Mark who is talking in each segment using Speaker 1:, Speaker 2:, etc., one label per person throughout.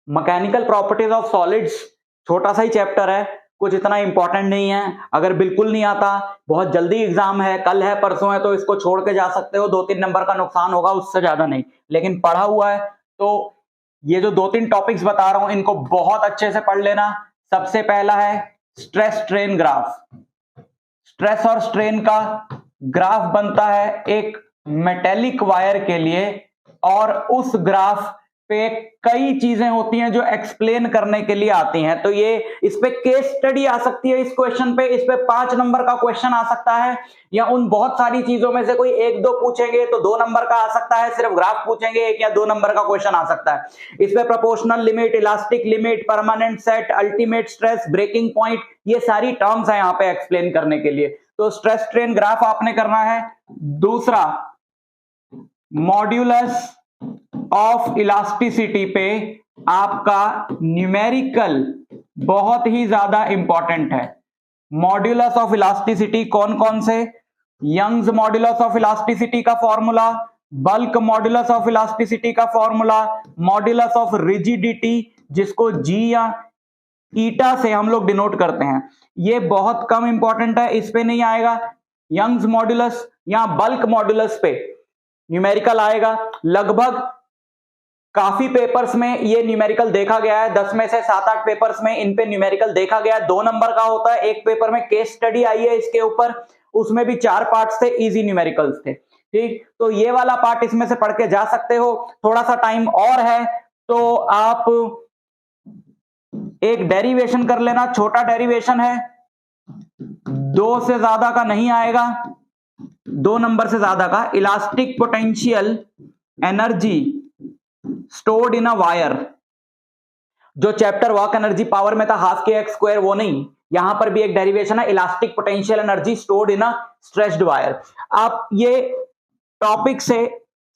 Speaker 1: Mechanical properties of solids छोटा सा ही chapter है, कुछ इतना इंपॉर्टेंट नहीं है। अगर बिल्कुल नहीं आता, बहुत जल्दी एग्जाम है, कल है परसों है, तो इसको छोड़ के जा सकते हो, 2-3 नंबर का नुकसान होगा, उससे ज्यादा नहीं। लेकिन पढ़ा हुआ है तो ये जो 2-3 टॉपिक्स बता रहा हूं इनको बहुत अच्छे से पढ़ लेना। सबसे पहला है स्ट्रेस स्ट्रेन ग्राफ। स्ट्रेस और स्ट्रेन का ग्राफ बनता है एक मेटेलिक वायर के लिए, और उस ग्राफ पे कई चीजें होती हैं जो एक्सप्लेन करने के लिए आती हैं। तो ये इस पे केस स्टडी आ सकती है, इस क्वेश्चन पे, इस पे 5 नंबर का क्वेश्चन आ सकता है, या उन बहुत सारी चीजों में से कोई 1-2 पूछेंगे तो 2 नंबर का आ सकता है, सिर्फ ग्राफ पूछेंगे 1 या 2 नंबर का क्वेश्चन आ सकता है। इस पे proportional limit, elastic limit, permanent set, ultimate stress, breaking point, ये सारी टर्म्स है यहाँ पे एक्सप्लेन करने के लिए। तो स्ट्रेस स्ट्रेन ग्राफ आपने करना है। दूसरा, मॉड्यूलस ऑफ इलास्टिसिटी पे आपका न्यूमेरिकल बहुत ही ज्यादा इंपॉर्टेंट है। मॉड्यूलस ऑफ इलास्टिसिटी कौन कौन से? यंग्स मॉड्यूलस ऑफ इलास्टिसिटी का formula, bulk modulus of elasticity का फॉर्मूला, मॉड्यूलस ऑफ रिजिडिटी जिसको जी या ईटा से हम लोग डिनोट करते हैं, ये बहुत कम इंपॉर्टेंट है, इस पे नहीं आएगा। यंग्स मॉड्यूलस या बल्क मॉड्यूलस पे न्यूमेरिकल आएगा। लगभग काफी पेपर्स में ये न्यूमेरिकल देखा गया है, 10 में से 7-8 पेपर्स में इन पे न्यूमेरिकल देखा गया है। 2 नंबर का होता है, एक पेपर में केस स्टडी आई है इसके ऊपर, उसमें भी 4 पार्ट्स थे, इजी न्यूमेरिकल्स थे। ठीक, तो ये वाला पार्ट इसमें से पढ़ के जा सकते हो। थोड़ा सा टाइम और है तो आप एक डेरिवेशन कर लेना, छोटा डेरिवेशन है, 2 से ज्यादा का नहीं आएगा, 2 नंबर से ज्यादा का। Elastic potential energy stored in a wire, जो चैप्टर वर्क एनर्जी पावर में था ½ वो नहीं, यहां पर भी एक डेरिवेशन है, elastic potential energy stored in a stretched wire. आप ये टॉपिक से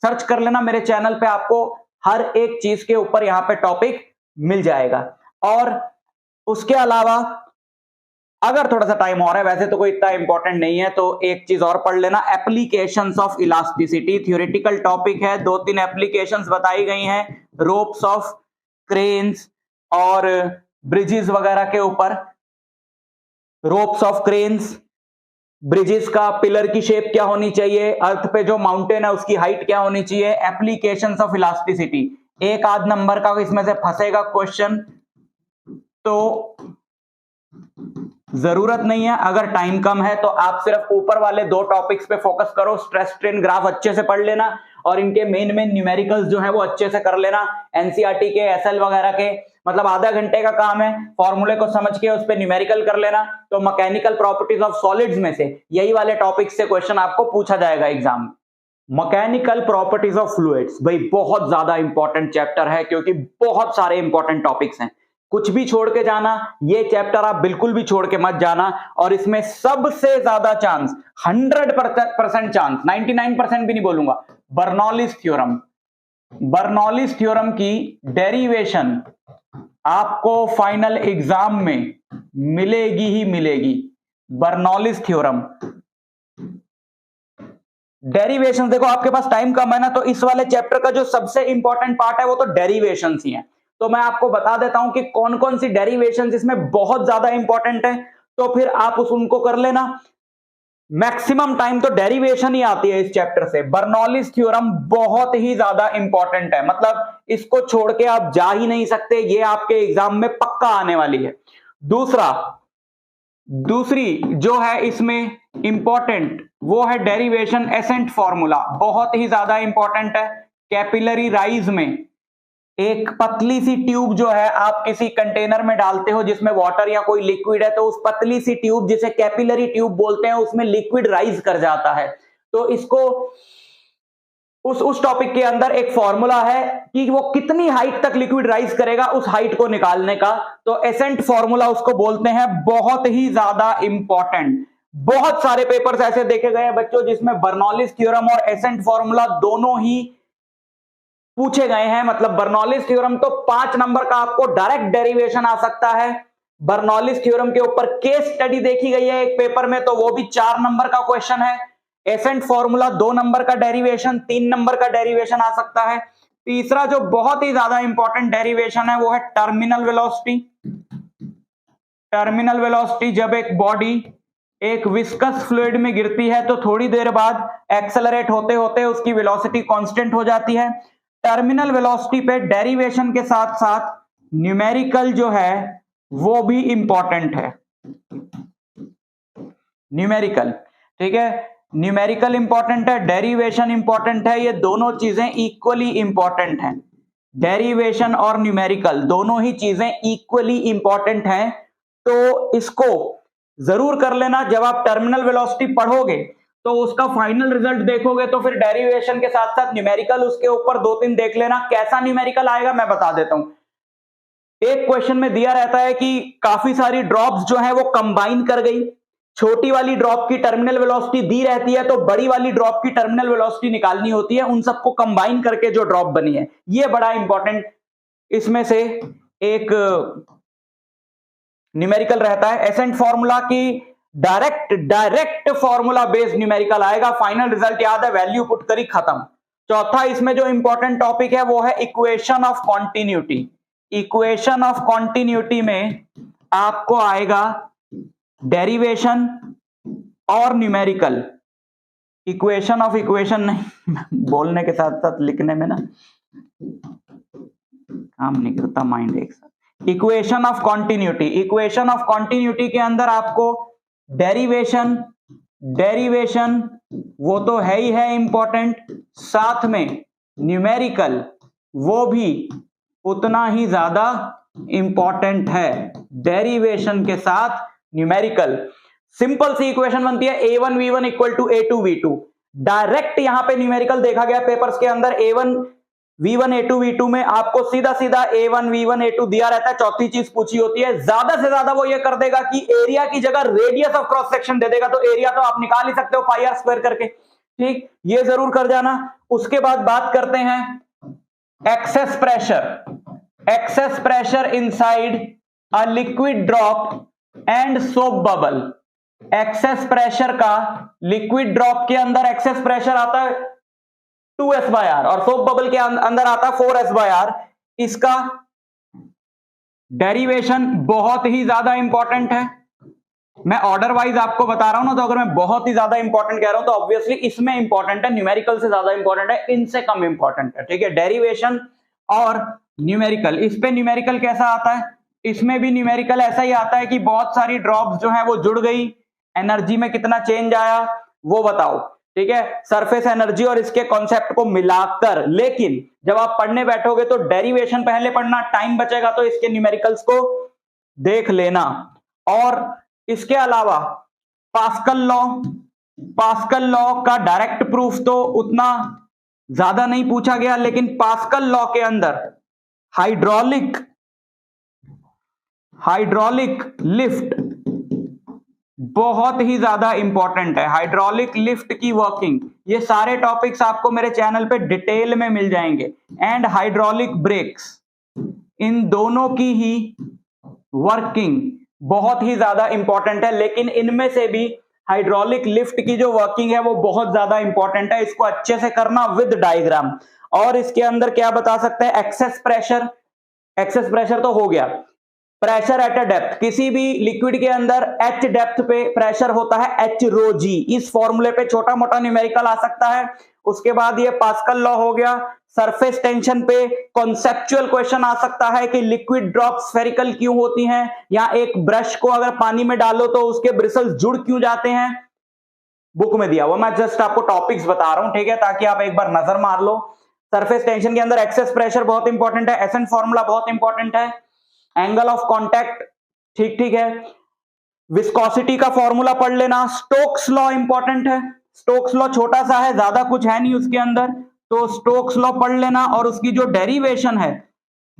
Speaker 1: सर्च कर लेना, मेरे चैनल पे आपको हर एक चीज के ऊपर यहां पे टॉपिक मिल जाएगा। और उसके अलावा अगर थोड़ा सा टाइम और है, वैसे तो कोई इतना इंपॉर्टेंट नहीं है, तो एक चीज और पढ़ लेना, applications of elasticity. Theoretical topic है, 2-3 एप्लीकेशंस बताई गई हैं रोप्स ऑफ क्रेन्स और ब्रिजेस वगैरह के ऊपर। रोप्स ऑफ क्रेन्स, ब्रिजेस का पिलर की शेप क्या होनी चाहिए, अर्थ पे जो माउंटेन है उसकी हाइट क्या होनी चाहिए, एप्लीकेशंस ऑफ इलास्टिसिटी। 1-8 नंबर का इसमें से फंसेगा क्वेश्चन, तो जरूरत नहीं है। अगर टाइम कम है तो आप सिर्फ ऊपर वाले 2 टॉपिक्स पे फोकस करो, स्ट्रेस स्ट्रेन ग्राफ अच्छे से पढ़ लेना, और इनके मेन न्यूमेरिकल्स जो है वो अच्छे से कर लेना। एनसीईआरटी के, एसएल वगैरह के, मतलब आधा घंटे का काम है, फॉर्मूले को समझ के उस पे न्यूमेरिकल कर लेना। तो मैकेनिकल प्रॉपर्टीज ऑफ सॉलिड्स में से यही वाले टॉपिक से क्वेश्चन आपको पूछा जाएगा एग्जाम में। मैकेनिकल प्रॉपर्टीज ऑफ फ्लूइड्स भाई बहुत ज्यादा इंपॉर्टेंट चैप्टर है, क्योंकि बहुत सारे इंपॉर्टेंट टॉपिक्स हैं। कुछ भी छोड़ के जाना, ये चैप्टर आप बिल्कुल भी छोड़ के मत जाना। और इसमें सबसे ज्यादा चांस, 100% चांस, 99% भी नहीं बोलूंगा, बर्नौलीज थ्योरम। बर्नौलीज थ्योरम की डेरिवेशन आपको फाइनल एग्जाम में मिलेगी ही मिलेगी। बर्नौलीज थ्योरम डेरिवेशन, देखो आपके पास टाइम कम है ना, तो इस वाले चैप्टर का जो सबसे इंपॉर्टेंट पार्ट है वो तो डेरिवेशंस ही है। तो मैं आपको बता देता हूं कि कौन कौन सी डेरिवेशंस इसमें बहुत ज्यादा इंपॉर्टेंट है, तो फिर आप उनको कर लेना। मैक्सिमम टाइम तो डेरिवेशन ही आती है इस चैप्टर से। बर्नौलीज थ्योरम बहुत ही ज्यादा इंपॉर्टेंट है, मतलब इसको छोड़ के आप जा ही नहीं सकते, ये आपके एग्जाम में पक्का आने वाली है। दूसरी जो है इसमें इंपॉर्टेंट वो है डेरिवेशन एसेंट फॉर्मूला, बहुत ही ज्यादा इंपॉर्टेंट है। कैपिलरी राइज में एक पतली सी ट्यूब जो है आप किसी कंटेनर में डालते हो जिसमें वाटर या कोई लिक्विड है, तो उस पतली सी ट्यूब जिसे कैपिलरी ट्यूब बोलते हैं उसमें लिक्विड राइज कर जाता है। तो इसको उस टॉपिक के अंदर एक फॉर्मूला है कि वो कितनी हाइट तक लिक्विड राइज करेगा, उस हाइट को निकालने का, तो एसेंट फॉर्मूला उसको बोलते हैं। बहुत ही ज्यादा इंपॉर्टेंट, बहुत सारे पेपर्स ऐसे देखे गए हैं बच्चों जिसमें बर्नौलीज थ्योरम और एसेंट फॉर्मूला दोनों ही पूछे गए हैं। मतलब बर्नौलीज थ्योरम तो 5 नंबर का आपको डायरेक्ट डेरिवेशन आ सकता है। बर्नौलीज थ्योरम के ऊपर केस स्टडी देखी गई है एक पेपर में, तो वो भी 4 नंबर का क्वेश्चन है। एसेंट फॉर्मूला 2 नंबर का डेरिवेशन, 3 नंबर का डेरिवेशन आ सकता है। तीसरा जो बहुत ही ज्यादा इंपॉर्टेंट डेरिवेशन है वो है टर्मिनल वेलोसिटी। टर्मिनल वेलोसिटी, जब एक बॉडी एक विस्कस फ्लूइड में गिरती है तो थोड़ी देर बाद एक्सेलरेट होते होते उसकी वेलोसिटी कांस्टेंट हो जाती है। टर्मिनल वेलोसिटी पे डेरिवेशन के साथ साथ न्यूमेरिकल जो है वो भी इंपॉर्टेंट है। न्यूमेरिकल, ठीक है, न्यूमेरिकल इंपॉर्टेंट है, डेरिवेशन इंपॉर्टेंट है, ये दोनों चीजें इक्वली इंपॉर्टेंट हैं। डेरिवेशन और न्यूमेरिकल दोनों ही चीजें इक्वली इंपॉर्टेंट हैं, तो इसको जरूर कर लेना। जब आप टर्मिनल वेलोसिटी पढ़ोगे तो उसका फाइनल रिजल्ट देखोगे तो फिर डेरिवेशन के साथ साथ न्यूमेरिकल उसके ऊपर 2-3 देख लेना। कैसा न्यूमेरिकल आएगा मैं बता देता हूं। एक क्वेश्चन में दिया रहता है कि काफी सारी ड्रॉप्स जो है वो कंबाइन कर गई, छोटी वाली ड्रॉप की टर्मिनल वेलोसिटी दी रहती है तो बड़ी वाली ड्रॉप की टर्मिनल वेलोसिटी निकालनी होती है, उन सबको कंबाइन करके जो ड्रॉप बनी है, ये बड़ा इंपॉर्टेंट इसमें से एक न्यूमेरिकल रहता है। एसेंट फॉर्मूला की डायरेक्ट फॉर्मूला बेस्ड न्यूमेरिकल आएगा, फाइनल रिजल्ट याद है, वैल्यू पुट करी खत्म। चौथा इसमें जो इंपॉर्टेंट टॉपिक है वो है equation of continuity. Equation of continuity में आपको आएगा डेरिवेशन और न्यूमेरिकल। इक्वेशन ऑफ इक्वेशन नहीं, बोलने के साथ साथ लिखने में ना काम नहीं करता माइंड एक साथ। Equation of continuity, equation of continuity के अंदर आपको डेरिवेशन वो तो है ही है इंपॉर्टेंट, साथ में न्यूमेरिकल वो भी उतना ही ज्यादा इंपॉर्टेंट है। डेरिवेशन के साथ न्यूमेरिकल। सिंपल सी इक्वेशन बनती है a1 v1 equal to a2 v2। Direct यहां पे न्यूमेरिकल देखा गया पेपर्स के अंदर, a1 v1 a2 v2 में आपको सीधा सीधा a1 v1 a2 दिया रहता है, चौथी चीज पूछी होती है। ज्यादा से ज्यादा वो ये कर देगा कि एरिया की जगह रेडियस ऑफ क्रॉस सेक्शन दे देगा, तो एरिया तो आप निकाल ही सकते हो पाई आर स्क्वायर करके, ठीक, ये जरूर कर जाना। उसके बाद बात करते हैं excess pressure. Excess pressure inside a liquid drop and soap bubble. Excess pressure का लिक्विड ड्रॉप के अंदर एक्सेस प्रेशर आता है 2s/r और सोप बबल के अंदर आता है 4s/r। इसका डेरिवेशन बहुत ही ज्यादा इंपॉर्टेंट है। मैं ऑर्डर वाइज आपको बता रहा हूं ना, तो अगर मैं बहुत ही ज्यादा इंपॉर्टेंट कह रहा हूं तो ऑब्वियसली इसमें इंपॉर्टेंट है, न्यूमेरिकल से ज्यादा इंपॉर्टेंट है, इनसे कम इंपॉर्टेंट है, ठीक है। डेरिवेशन और न्यूमेरिकल। इस पे न्यूमेरिकल कैसा आता है, इसमें भी न्यूमेरिकल ऐसा ही आता है कि बहुत सारी ड्रॉप्स जो है वो जुड़ गई, एनर्जी में कितना चेंज आया वो बताओ, ठीक है, सरफेस एनर्जी और इसके कॉन्सेप्ट को मिलाकर। लेकिन जब आप पढ़ने बैठोगे तो डेरिवेशन पहले पढ़ना, टाइम बचेगा तो इसके न्यूमेरिकल्स को देख लेना। और इसके अलावा पास्कल लॉ का डायरेक्ट प्रूफ तो उतना ज्यादा नहीं पूछा गया, लेकिन पास्कल लॉ के अंदर हाइड्रोलिक लिफ्ट बहुत ही ज्यादा इंपॉर्टेंट है। हाइड्रोलिक लिफ्ट की वर्किंग, ये सारे टॉपिक्स आपको मेरे चैनल पे डिटेल में मिल जाएंगे। एंड हाइड्रोलिक ब्रेक्स, इन दोनों की ही वर्किंग बहुत ही ज्यादा इंपॉर्टेंट है, लेकिन इनमें से भी हाइड्रोलिक लिफ्ट की जो वर्किंग है वो बहुत ज्यादा इंपॉर्टेंट है। इसको अच्छे से करना विद डायग्राम। और इसके अंदर क्या बता सकते हैं, एक्सेस प्रेशर तो हो गया। प्रेशर एट अ डेप्थ, किसी भी लिक्विड के अंदर एच डेप्थ पे प्रेशर होता है एच रो जी। इस फॉर्मूले पे छोटा मोटा न्यूमेरिकल आ सकता है। उसके बाद ये पास्कल लॉ हो गया। सरफेस टेंशन पे कॉन्सेप्चुअल क्वेश्चन आ सकता है कि लिक्विड ड्रॉप स्फेरिकल क्यों होती हैं, या एक ब्रश को अगर पानी में डालो तो उसके ब्रिसल्स जुड़ क्यों जाते हैं, बुक में दिया हुआ। मैं जस्ट आपको टॉपिक्स बता रहा हूं, ठीक है, ताकि आप एक बार नजर मार लो। सरफेस टेंशन के अंदर एक्सेस प्रेशर बहुत इंपॉर्टेंट है, एसेंट फॉर्मूला बहुत इंपॉर्टेंट है, एंगल ऑफ कांटेक्ट ठीक है, विस्कोसिटी का फॉर्मूला पढ़ लेना। स्टोक्स लॉ इंपॉर्टेंट है। स्टोक्स लॉ छोटा सा है, ज्यादा कुछ है नहीं उसके अंदर, तो स्टोक्स लॉ पढ़ लेना और उसकी जो डेरिवेशन है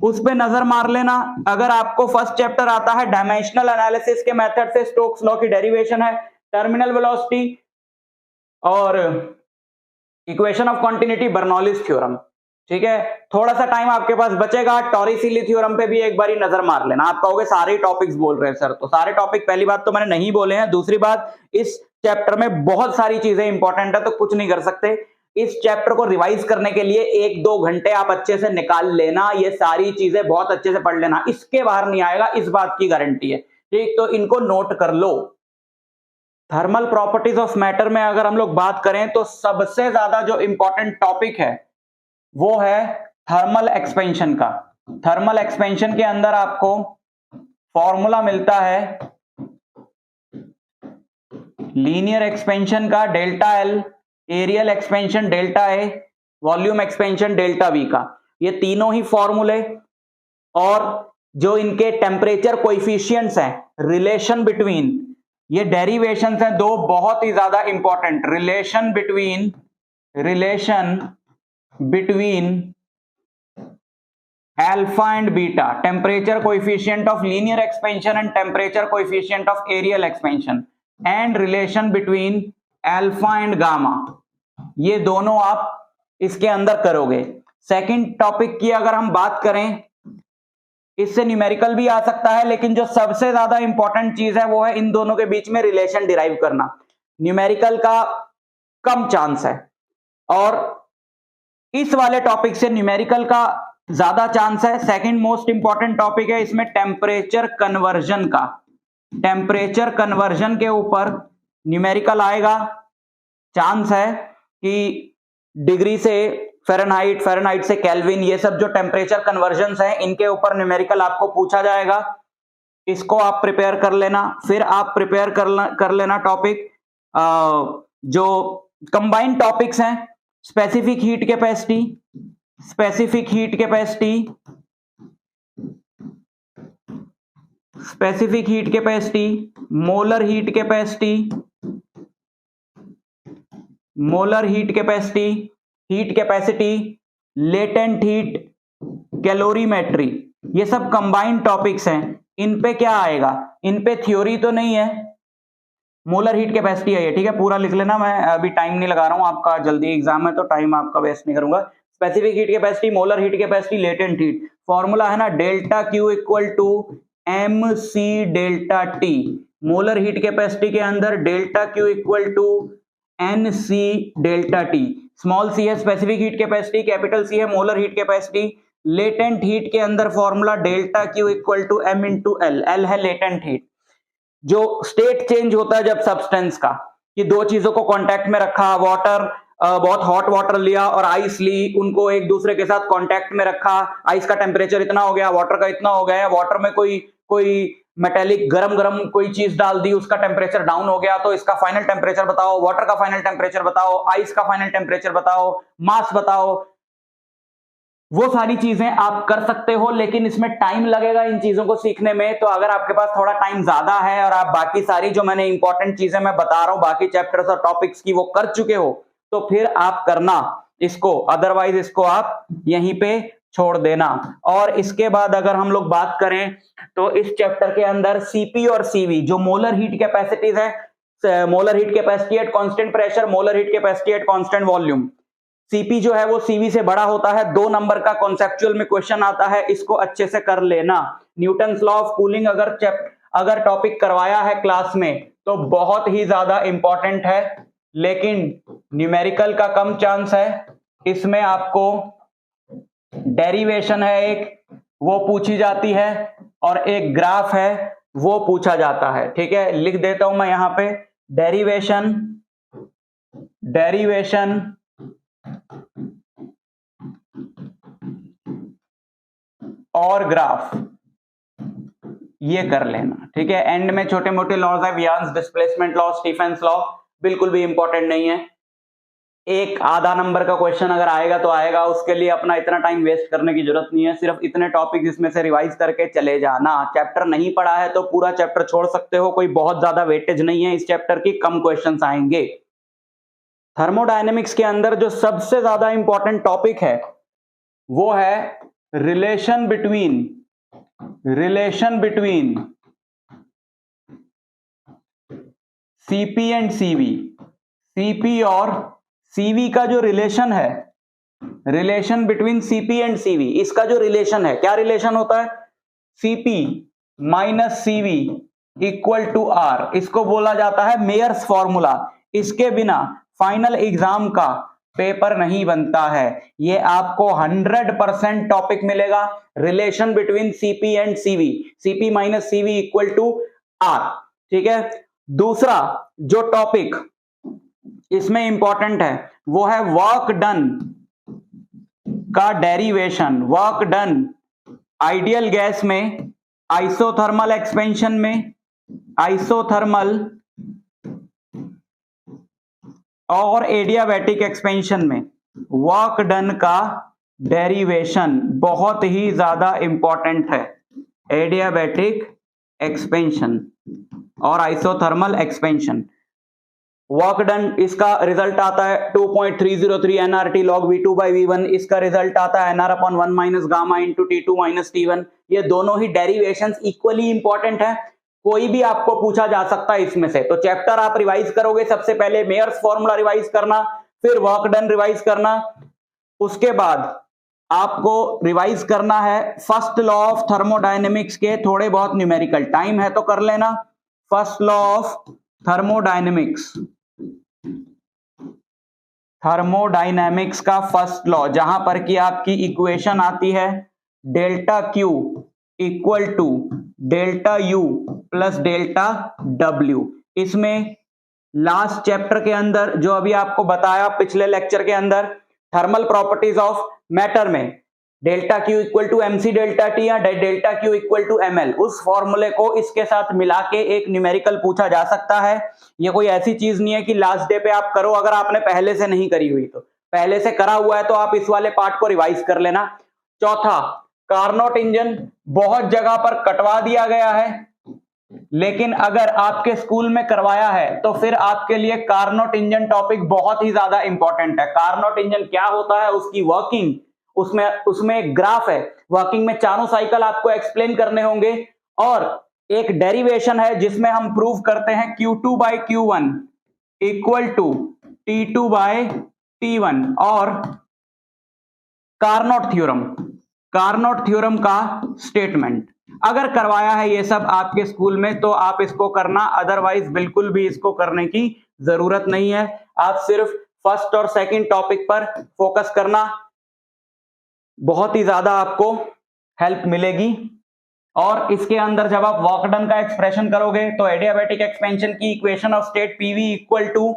Speaker 1: उस पे नजर मार लेना। अगर आपको फर्स्ट चैप्टर आता है डायमेंशनल एनालिसिस के मेथड से, स्टोक्स लॉ की डेरिवेशन है, टर्मिनल वेलोसिटी और equation of continuity, Bernoulli's theorem, ठीक है। थोड़ा सा टाइम आपके पास बचेगा, टॉरिसिली थ्योरम पे भी एक बारी नजर मार लेना। आप कहोगे सारे टॉपिक्स बोल रहे हैं सर, तो सारे टॉपिक पहली बात तो मैंने नहीं बोले हैं, दूसरी बात इस चैप्टर में बहुत सारी चीजें इंपॉर्टेंट है तो कुछ नहीं कर सकते। इस चैप्टर को रिवाइज करने के लिए 1-2 घंटे आप अच्छे से निकाल लेना, ये सारी चीजें बहुत अच्छे से पढ़ लेना, इसके बाहर नहीं आएगा, इस बात की गारंटी है। ठीक, तो इनको नोट कर लो। थर्मल प्रॉपर्टीज ऑफ मैटर में अगर हम लोग बात करें तो सबसे ज्यादा जो इंपॉर्टेंट टॉपिक है वो है थर्मल एक्सपेंशन का। थर्मल एक्सपेंशन के अंदर आपको फॉर्मूला मिलता है लीनियर एक्सपेंशन का delta L, areal expansion delta A, volume expansion delta V का। ये तीनों ही फॉर्मूले और जो इनके टेम्परेचर कोएफिशिएंट्स हैं, रिलेशन बिटवीन, ये डेरिवेशंस हैं दो बहुत ही ज्यादा important. Relation between alpha and beta, temperature coefficient of linear expansion and temperature coefficient of areal expansion, and relation between alpha and gamma, ये दोनों आप इसके अंदर करोगे। सेकंड टॉपिक की अगर हम बात करें, इससे न्यूमेरिकल भी आ सकता है, लेकिन जो सबसे ज्यादा इंपॉर्टेंट चीज है वो है इन दोनों के बीच में रिलेशन डिराइव करना। न्यूमेरिकल का कम चांस है और इस वाले टॉपिक से न्यूमेरिकल का ज्यादा चांस है। सेकंड मोस्ट इंपॉर्टेंट टॉपिक है इसमें टेम्परेचर कन्वर्जन का। टेम्परेचर कन्वर्जन के ऊपर न्यूमेरिकल आएगा, चांस है कि डिग्री से फ़ारेनहाइट, फ़ारेनहाइट से केल्विन, ये सब जो टेम्परेचर कन्वर्जन्स हैं इनके ऊपर न्यूमेरिकल आपको पूछा जाएगा। इसको आप प्रिपेयर कर लेना। फिर आप प्रिपेयर कर लेना टॉपिक जो कंबाइंड टॉपिक्स हैं, specific heat capacity, specific heat capacity, specific heat capacity, molar heat capacity, molar heat capacity, heat capacity, latent heat, calorimetry, ये सब कंबाइंड टॉपिक्स हैं। इन पे क्या आएगा, इन पे थ्योरी तो नहीं है, मोलर हीट कैपेसिटी है ये, ठीक है, पूरा लिख लेना। मैं अभी टाइम नहीं लगा रहा हूं, आपका जल्दी एग्जाम है तो टाइम आपका वेस्ट नहीं करूंगा। Specific heat capacity, molar heat capacity, latent heat, formula है ना delta Q equal to M C delta T. Molar heat capacity के अंदर delta Q equal to N C delta T. Small C है specific heat capacity, capital C है molar heat capacity. Latent heat के अंदर formula delta Q equal to M into L, L है latent heat. जो state change होता है जब substance का, कि दो चीजों को कांटेक्ट में रखा, वाटर, बहुत हॉट वाटर लिया और आइस ली, उनको एक दूसरे के साथ कांटेक्ट में रखा, आइस का टेम्परेचर इतना हो गया, वाटर का इतना हो गया, वाटर में कोई मेटेलिक गरम कोई चीज डाल दी, उसका टेम्परेचर डाउन हो गया, तो इसका फाइनल टेम्परेचर बताओ, वाटर का फाइनल टेम्परेचर बताओ, आइस का फाइनल टेम्परेचर बताओ, मास बताओ। वो सारी चीजें आप कर सकते हो, लेकिन इसमें टाइम लगेगा इन चीजों को सीखने में। तो अगर आपके पास थोड़ा टाइम ज्यादा है और आप बाकी सारी जो मैंने इंपॉर्टेंट चीजें मैं बता रहा हूं बाकी चैप्टर्स और टॉपिक्स की वो कर चुके हो, तो फिर आप करना इसको, अदरवाइज इसको आप यहीं पे छोड़ देना। और इसके बाद अगर हम लोग बात करें तो इस चैप्टर के अंदर सीपी और सीवी, जो मोलर हीट कैपेसिटीज है, molar heat capacity at constant pressure, molar heat capacity at constant volume, CP जो है वो सीवी से बड़ा होता है। 2 नंबर का कॉन्सेप्चुअल में क्वेश्चन आता है, इसको अच्छे से कर लेना। न्यूटन्स लॉ ऑफ कूलिंग अगर टॉपिक करवाया है क्लास में तो बहुत ही ज्यादा इंपॉर्टेंट है, लेकिन न्यूमेरिकल का कम चांस है। इसमें आपको डेरिवेशन है एक, वो पूछी जाती है, और एक ग्राफ है वो पूछा जाता है। ठीक है, लिख देता हूं मैं यहां पे, डेरिवेशन और ग्राफ, ये कर लेना। ठीक है, एंड में छोटे मोटे लॉज है, वियांस डिस्प्लेसमेंट लॉ, स्टीफेंस लॉ, बिल्कुल भी इंपॉर्टेंट नहीं है। एक आधा नंबर का क्वेश्चन अगर आएगा तो आएगा, उसके लिए अपना इतना टाइम वेस्ट करने की जरूरत नहीं है। सिर्फ इतने टॉपिक इसमें से रिवाइज करके चले जाना। चैप्टर नहीं पढ़ा है तो पूरा चैप्टर छोड़ सकते हो, कोई बहुत ज्यादा वेटेज नहीं है इस चैप्टर की, कम क्वेश्चंस आएंगे। थर्मोडायनेमिक्स के अंदर जो सबसे ज्यादा इंपॉर्टेंट टॉपिक है वो है relation between CP and CV. CP और सीवी का जो रिलेशन है, relation between CP and CV, इसका जो रिलेशन है, क्या रिलेशन होता है, CP minus CV equal to R, इसको बोला जाता है मेयर्स फॉर्मूला। इसके बिना फाइनल एग्जाम का पेपर नहीं बनता है। ये आपको 100% टॉपिक मिलेगा, relation between CP and CV, CP minus CV equal to R. ठीक है, दूसरा जो टॉपिक इसमें इंपॉर्टेंट है वो है वर्क डन का derivation. Work done ideal gas में, आइसोथर्मल एक्सपेंशन में, आइसोथर्मल और एडियाबैटिक एक्सपेंशन में वर्क डन का डेरिवेशन बहुत ही ज्यादा इंपॉर्टेंट है। एडियाबैटिक एक्सपेंशन और आइसोथर्मल एक्सपेंशन, वर्क डन इसका रिजल्ट आता है 2.303 nRT log V2 by V1, इसका रिजल्ट आता है nR upon 1 minus gamma into T2 minus T1। ये दोनों ही डेरिवेशंस इक्वली इंपॉर्टेंट है, कोई भी आपको पूछा जा सकता है इसमें से। तो चैप्टर आप रिवाइज करोगे, सबसे पहले मेयर्स फॉर्मूला रिवाइज करना, फिर वर्क डन रिवाइज करना, उसके बाद आपको रिवाइज करना है फर्स्ट लॉ ऑफ थर्मोडायनेमिक्स के थोड़े बहुत न्यूमेरिकल, टाइम है तो कर लेना। First law of thermodynamics, thermodynamics का फर्स्ट लॉ, जहां पर कि आपकी इक्वेशन आती है delta Q equal to delta U plus delta W. इसमें लास्ट चैप्टर के अंदर जो अभी आपको बताया पिछले लेक्चर के अंदर, थर्मल प्रॉपर्टीज ऑफ मैटर में delta Q equal to MC delta T या delta Q equal to ML, उस फॉर्मूले को इसके साथ मिला के एक न्यूमेरिकल पूछा जा सकता है। ये कोई ऐसी चीज नहीं है कि लास्ट डे पे आप करो, अगर आपने पहले से नहीं करी हुई तो। पहले से करा हुआ है तो आप इस वाले पार्ट को रिवाइज कर लेना। चौथा, कार्नोट इंजन बहुत जगह पर कटवा दिया गया है, लेकिन अगर आपके स्कूल में करवाया है तो फिर आपके लिए कार्नोट इंजन टॉपिक बहुत ही ज्यादा इंपॉर्टेंट है। कार्नोट इंजन क्या होता है, उसकी वर्किंग, उसमें एक ग्राफ है, वर्किंग में चारों साइकिल आपको एक्सप्लेन करने होंगे, और एक डेरिवेशन है जिसमें हम प्रूव करते हैं Q2 by Q1 equal to T2 by T1, और कार्नोट थ्योरम, कार्नोट थ्योरम का स्टेटमेंट। अगर करवाया है ये सब आपके स्कूल में तो आप इसको करना, अदरवाइज बिल्कुल भी इसको करने की जरूरत नहीं है। आप सिर्फ फर्स्ट और सेकंड टॉपिक पर फोकस करना, बहुत ही ज्यादा आपको हेल्प मिलेगी। और इसके अंदर जब आप वर्क डन का एक्सप्रेशन करोगे तो एडियाबैटिक एक्सपेंशन की equation of state PV equal to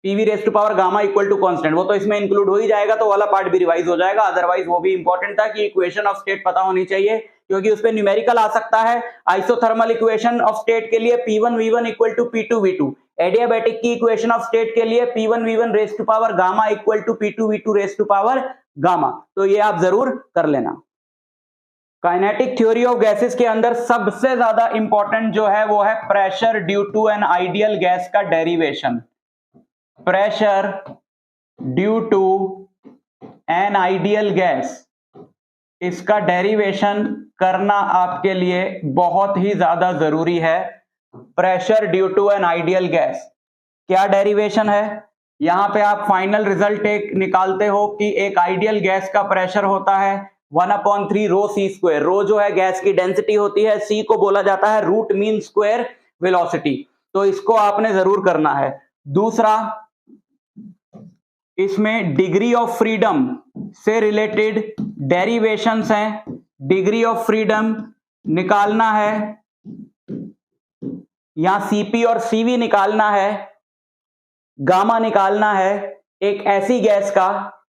Speaker 1: PV raise to power gamma equal to constant, वो तो इसमें इंक्लूड हो ही जाएगा, तो वाला पार्ट भी रिवाइज हो जाएगा। अदरवाइज वो भी इंपॉर्टेंट था कि इक्वेशन ऑफ स्टेट पता होनी चाहिए, क्योंकि उसपे न्यूमेरिकल आ सकता है। आइसोथर्मल इक्वेशन ऑफ स्टेट के लिए P1V1 equal to P2V2, adiabatic की इक्वेशन ऑफ स्टेट के लिए P1V1 raise to power gamma equal to P2V2 raise to power gamma, तो ये आप जरूर कर लेना। काइनेटिक थ्योरी ऑफ गैसेस के अंदर सबसे ज्यादा इंपॉर्टेंट जो है वो है pressure due to an ideal gas का derivation. Pressure due to an ideal gas, इसका डेरिवेशन करना आपके लिए बहुत ही ज्यादा जरूरी है। Pressure due to an ideal gas क्या डेरिवेशन है, यहां पे आप फाइनल रिजल्ट एक निकालते हो कि एक आइडियल गैस का प्रेशर होता है 1/3 रो सी स्क्वायर। रो जो है गैस की डेंसिटी होती है, सी को बोला जाता है रूट मीन स्क्वायर वेलोसिटी, तो इसको आपने जरूर करना है। दूसरा, इसमें डिग्री ऑफ फ्रीडम से रिलेटेड डेरिवेशंस हैं। डिग्री ऑफ फ्रीडम निकालना है, यहां सीपी और सीवी निकालना है, गामा निकालना है एक ऐसी गैस का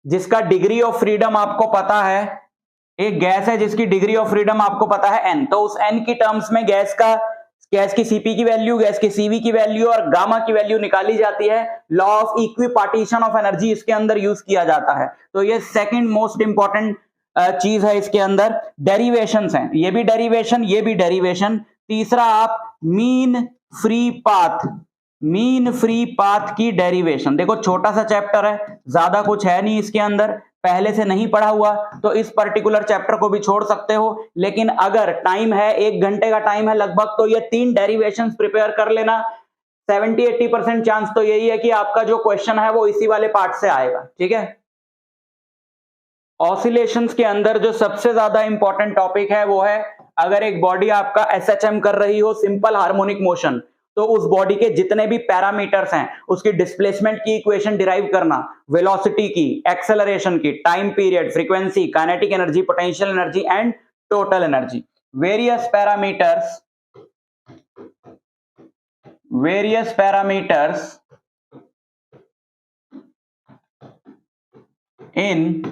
Speaker 1: जिसका डिग्री ऑफ फ्रीडम आपको पता है। एक गैस है जिसकी डिग्री ऑफ फ्रीडम आपको पता है n, तो उस n की टर्म्स में गैस की सीपी की वैल्यू, गैस की सीवी की वैल्यू और गामा की वैल्यू निकाली जाती है। Law of equipartition of energy इसके अंदर यूज किया जाता है, तो ये सेकंड मोस्ट इंपॉर्टेंट चीज है इसके अंदर। डेरिवेशंस हैं, ये भी डेरिवेशन, ये भी डेरिवेशन। तीसरा, आप मीन फ्री पाथ की डेरिवेशन, देखो छोटा सा चैप्टर है, ज्यादा कुछ है नहीं इसके अंदर, पहले से नहीं पढ़ा हुआ तो इस पर्टिकुलर चैप्टर को भी छोड़ सकते हो, लेकिन अगर टाइम है, 1 घंटे का टाइम है लगभग, तो ये 3 डेरिवेशंस प्रिपेयर कर लेना। 70-80% चांस तो यही है कि आपका जो क्वेश्चन है वो इसी वाले पार्ट से आएगा। ठीक है, ऑसिलेशंस के अंदर जो सबसे ज्यादा इंपॉर्टेंट टॉपिक है वो है, अगर एक बॉडी आपका SHM कर रही हो, सिंपल हार्मोनिक मोशन, तो उस बॉडी के जितने भी पैरामीटर्स हैं उसकी डिस्प्लेसमेंट की इक्वेशन डिराइव करना, वेलोसिटी की, एक्सेलरेशन की, time period, frequency, kinetic energy, potential energy and total energy, various parameters in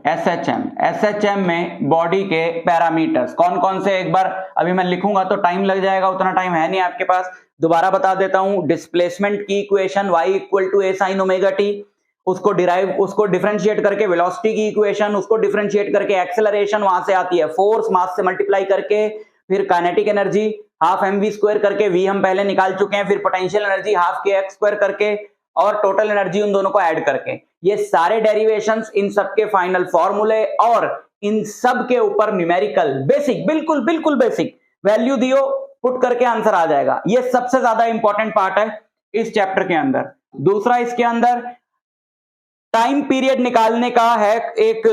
Speaker 1: SHM में बॉडी के पैरामीटर्स कौन कौन से, एक बार अभी मैं लिखूंगा तो टाइम लग जाएगा, उतना टाइम है नहीं आपके पास, दोबारा बता देता हूं। डिस्प्लेसमेंट की equation y equal to a sin omega t, उसको डिफरेंशिएट करके वेलोसिटी की इक्वेशन, उसको डिफरेंशिएट करके एक्सेलरेशन, वहां से आती है फोर्स, मास से मल्टीप्लाई करके, फिर kinetic energy half mv square करके, v हम पहले निकाल चुके हैं, फिर potential energy half kx square करके, और टोटल एनर्जी उन दोनों को ऐड करके। ये सारे डेरिवेशंस, इन सब के फाइनल फॉर्मूले और इन सब के ऊपर न्यूमेरिकल बेसिक, बिल्कुल बेसिक वैल्यू दियो, पुट करके आंसर आ जाएगा। ये सबसे ज्यादा इंपॉर्टेंट पार्ट है इस चैप्टर के अंदर। दूसरा, इसके अंदर टाइम पीरियड निकालने का है एक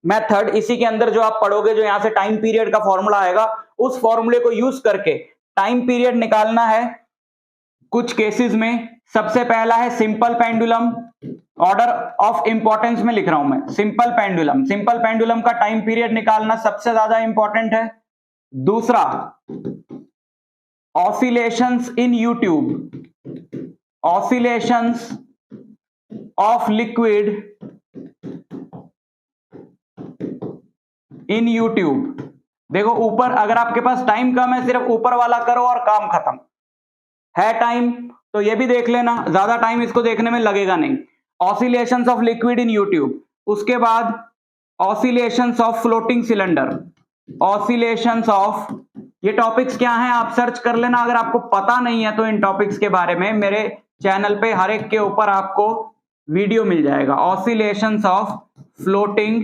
Speaker 1: मेथड, इसी के अंदर जो आप पढ़ोगे, जो यहां से टाइम पीरियड का फॉर्मूला आएगा, उस फॉर्मूले को यूज करके टाइम पीरियड निकालना है कुछ केसेस में। सबसे पहला है simple pendulum, order of importance में लिख रहा हूं मैं, सिंपल पेंडुलम का टाइम पीरियड निकालना सबसे ज्यादा इंपॉर्टेंट है। दूसरा, oscillations in YouTube, oscillations of liquid in YouTube. देखो ऊपर, अगर आपके पास टाइम कम है, सिर्फ ऊपर वाला करो और काम खत्म। है टाइम तो ये भी देख लेना, ज्यादा टाइम इसको देखने में लगेगा नहीं। Oscillations of liquid in YouTube, उसके बाद oscillations of floating cylinder, oscillations of, ये टॉपिक्स क्या हैं आप सर्च कर लेना। अगर आपको पता नहीं है तो इन टॉपिक्स के बारे में मेरे चैनल पे हर एक के ऊपर आपको वीडियो मिल जाएगा। ऑसिलेशंस ऑफ फ्लोटिंग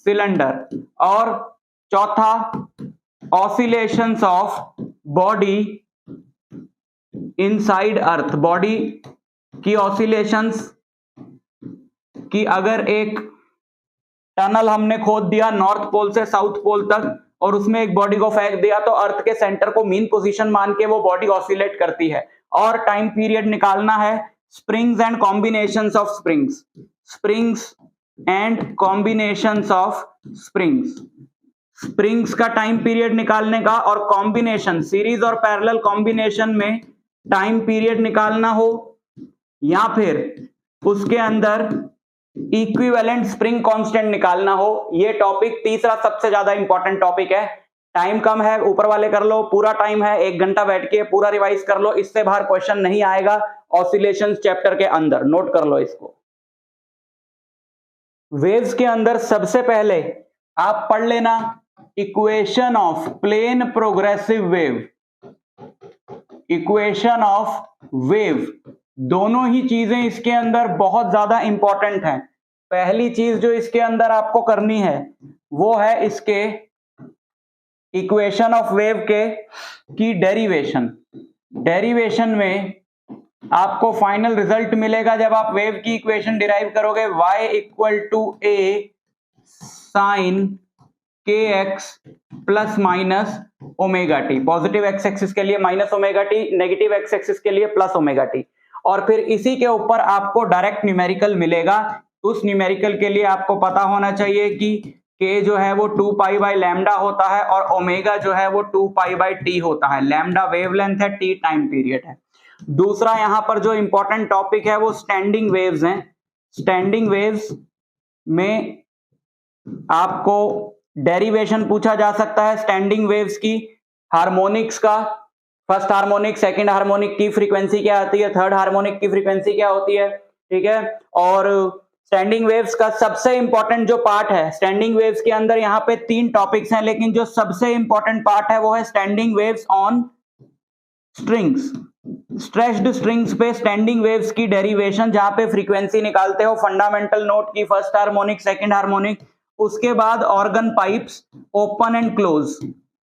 Speaker 1: सिलेंडर, और चौथा oscillations of body inside earth, body की ऑसिलेशंस की, अगर एक टनल हमने खोद दिया नॉर्थ पोल से साउथ पोल तक और उसमें एक बॉडी को फेंक दिया, तो अर्थ के सेंटर को मीन पोजीशन मान के वो बॉडी ऑसिलेट करती है। और टाइम पीरियड निकालना है springs and combinations of springs and combinations of springs का टाइम पीरियड निकालने का, और कॉम्बिनेशन, सीरीज और पैरेलल कॉम्बिनेशन में टाइम पीरियड निकालना हो, या फिर उसके अंदर इक्विवेलेंट स्प्रिंग कांस्टेंट निकालना हो। ये टॉपिक तीसरा सबसे ज्यादा इंपॉर्टेंट टॉपिक है। टाइम कम है, ऊपर वाले कर लो, पूरा टाइम है, 1 घंटा बैठ के पूरा रिवाइज कर लो, इससे बाहर क्वेश्चन नहीं आएगा ऑसिलेशंस चैप्टर के अंदर, नोट कर लो इसको। वेव्स के अंदर सबसे पहले आप पढ़ लेना equation of plane progressive wave, equation of wave. दोनों ही चीजें इसके अंदर बहुत ज्यादा इंपॉर्टेंट हैं। पहली चीज जो इसके अंदर आपको करनी है वो है इसके इक्वेशन ऑफ वेव के की डेरिवेशन में आपको फाइनल रिजल्ट मिलेगा जब आप वेव की इक्वेशन डिराइव करोगे, y equal to a sine kx plus minus omega t, positive X axis के लिए minus omega t, negative X axis के लिए प्लस ओमेगा टी, और फिर इसी के ऊपर आपको डायरेक्ट न्यूमेरिकल मिलेगा। उस न्यूमेरिकल के लिए आपको पता होना चाहिए कि k जो है वो 2 पाई बाई लैम्डा होता है और ओमेगा जो है वो 2 पाई बाई टी होता है। लैम्डा वेवलेंथ है, टी टाइम पीरियड है। दूसरा यहां पर जो इंपॉर्टेंट टॉपिक है वो स्टैंडिंग वेव्स हैं। स्टैंडिंग वेव्स में आपको डेरिवेशन पूछा जा सकता है स्टैंडिंग वेव्स की, हार्मोनिक्स का, फर्स्ट हार्मोनिक, सेकंड हार्मोनिक की फ्रीक्वेंसी क्या आती है, थर्ड हार्मोनिक की फ्रीक्वेंसी क्या होती है, ठीक है। और स्टैंडिंग वेव्स का सबसे इंपॉर्टेंट जो पार्ट है, स्टैंडिंग वेव्स के अंदर यहाँ पे 3 टॉपिक्स हैं, लेकिन जो सबसे इंपॉर्टेंट पार्ट है वो है standing waves on strings, stretched strings पे स्टैंडिंग वेव्स की डेरिवेशन, जहां पे फ्रीक्वेंसी निकालते हो फंडामेंटल नोट की, फर्स्ट हार्मोनिक, सेकंड हार्मोनिक, उसके बाद organ pipes, open and close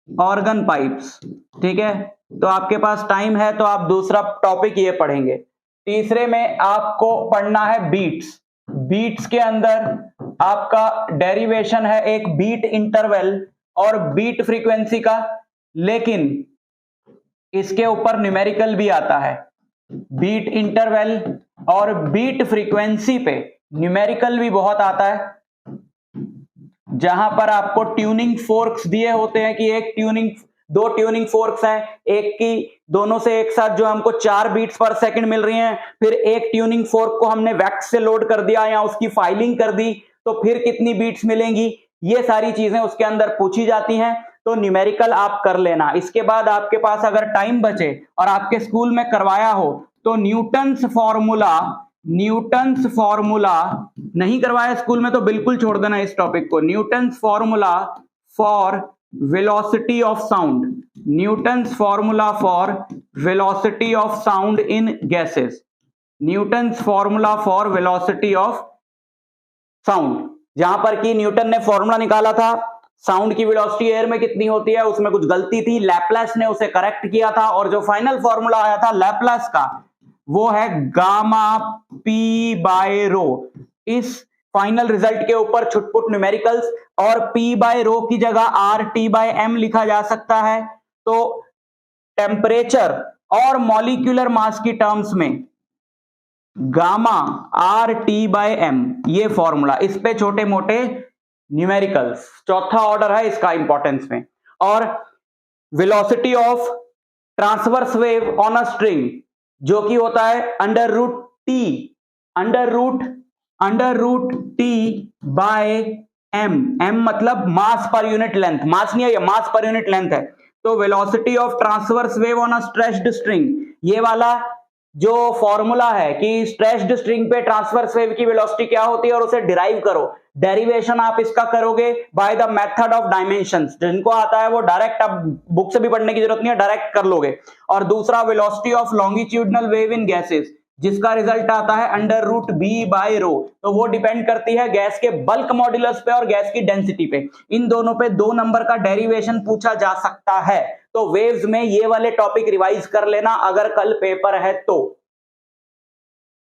Speaker 1: organ pipes, ठीक है। तो आपके पास टाइम है तो आप दूसरा टॉपिक ये पढ़ेंगे। तीसरे में आपको पढ़ना है बीट्स। बीट्स के अंदर आपका डेरिवेशन है एक बीट इंटरवल और बीट फ्रीक्वेंसी का, लेकिन इसके ऊपर न्यूमेरिकल भी आता है। बीट इंटरवल और बीट फ्रीक्वेंसी पे न्यूमेरिकल भी बहुत आता है, जहां पर आपको ट्यूनिंग फोर्क्स दिए होते हैं कि दो ट्यूनिंग फोर्क्स हैं, एक की दोनों से एक साथ जो हमको 4 बीट्स पर सेकंड मिल रही हैं, फिर एक ट्यूनिंग फोर्क को हमने वैक्स से लोड कर दिया या उसकी फाइलिंग कर दी तो फिर कितनी बीट्स मिलेंगी, ये सारी चीजें उसके अंदर पूछी जाती हैं। तो न्यूमेरिकल आप कर लेना। इसके बाद आपके पास अगर टाइम बचे और आपके स्कूल में करवाया हो तो न्यूटन्स फॉर्मूला नहीं करवाया स्कूल में तो बिल्कुल छोड़ देना इस टॉपिक को। Newton's formula for velocity of sound, Newton's formula for velocity of sound in gases, Newton's formula for velocity of sound, जहां पर कि न्यूटन ने फॉर्मूला निकाला था साउंड की वेलोसिटी एयर में कितनी होती है, उसमें कुछ गलती थी, लैपलास ने उसे करेक्ट किया था और जो फाइनल फॉर्मूला आया था लैपलास का वो है गामा पी बाय रो। इस फाइनल रिजल्ट के ऊपर छुटपुट न्यूमेरिकल्स और पी बाय रो की जगह आर टी बाय एम लिखा जा सकता है। तो टेम्परेचर और मॉलिक्यूलर मास की टर्म्स में gamma R T by M, ये फॉर्मूला, इस पे छोटे मोटे न्यूमेरिकल्स, चौथा ऑर्डर है इसका इंपॉर्टेंस में। और velocity of transverse wave on a string जो कि होता है under root T by m, m मतलब मास पर यूनिट लेंथ, मास नहीं है, मास पर यूनिट लेंथ है। तो velocity of transverse wave on a stretched string, ये वाला जो फॉर्मूला है कि स्ट्रेच्ड स्ट्रिंग पे ट्रांसवर्स वेव की वेलोसिटी क्या होती है और उसे डिराइव करो। डेरिवेशन आप इसका करोगे by the method of dimensions, जिनको आता है वो डायरेक्ट, अब बुक से भी पढ़ने की जरूरत नहीं है, डायरेक्ट कर लोगे। और दूसरा velocity of longitudinal wave in gases, जिसका रिजल्ट आता है अंडर रूट बी बाय रो, तो वो डिपेंड करती है गैस के बल्क मॉड्यूलस पे और गैस की डेंसिटी पे। इन दोनों पे 2 नंबर का डेरिवेशन पूछा जा सकता है। तो वेव्स में ये वाले टॉपिक रिवाइज कर लेना अगर कल पेपर है तो।